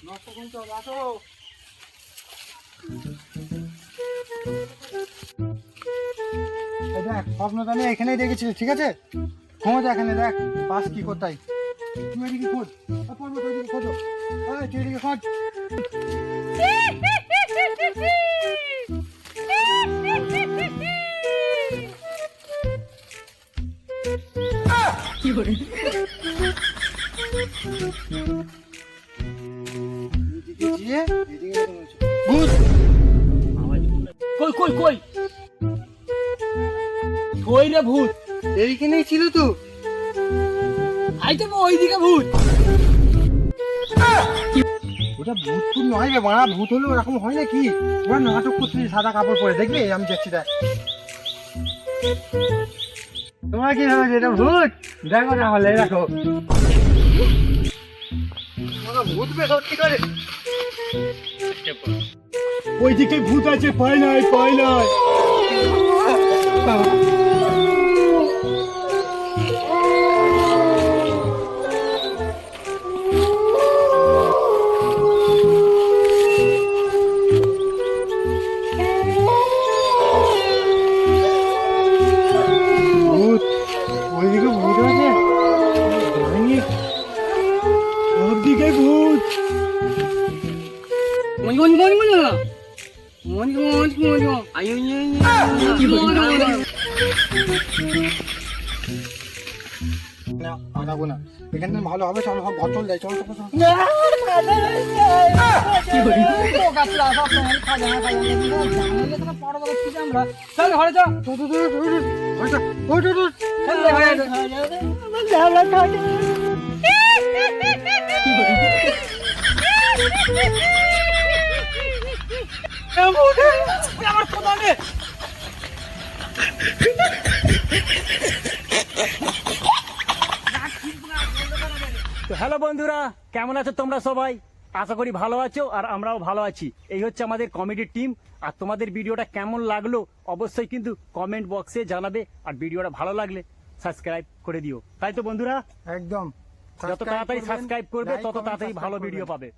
নষ্ট করতে হবে, আসো। এই দেখ স্বপ্নটা আমি এখানেই দেখেছিলি, ঠিক আছে? খোঁজ এখানে, দেখ বাস কি কোথায়। তুমি এদিকে খোঁজ, পর্বত ওইদিকে খোঁজো। তুই এদিকে খোঁজ। কি করে? ভূত! কই কই কই কই রে ভূত? এইখানেই ছিল তো। আইতে ওইদিকে ভূত। ওটা ভূত ফুট নয় রে বাড়া, ভূত হলে ওরকম হয় নাকি? ওরা নাটক করছিস সাদা কাপড় পরে, দেখবে আমি দেখছি। দেখ তোমার কি ভাবে এটা ভূত? দেখো না হলে দেখো ভূত বের কি করে। ওইদিকে ভূত আছে, পাই নাই পাই নাই। ভূত ওইদিকে ভূত আছে, ওদিকে ভূত। আনাবো না এখানে, ভালো হবে। চলো সব ঘর চল যাই, চলো চলো চলো। কি করে? কি করে? আমার কথা নেই। তো হ্যালো বন্ধুরা, কেমন আছো তোমরা সবাই? আশা করি ভালো আছো, আর আমরাও ভালো আছি। এই হচ্ছে আমাদের কমেডির টিম। আর তোমাদের ভিডিওটা কেমন লাগলো অবশ্যই কিন্তু কমেন্ট বক্সে জানাবে। আর ভিডিওটা ভালো লাগলে সাবস্ক্রাইব করে দিও, তাই তো বন্ধুরা? একদম যত তাড়াতাড়ি করবেন, সাবস্ক্রাইব করবে like, তত comment, তাড়াতাড়ি subscribe ভালো করবেন। ভিডিও পাবে।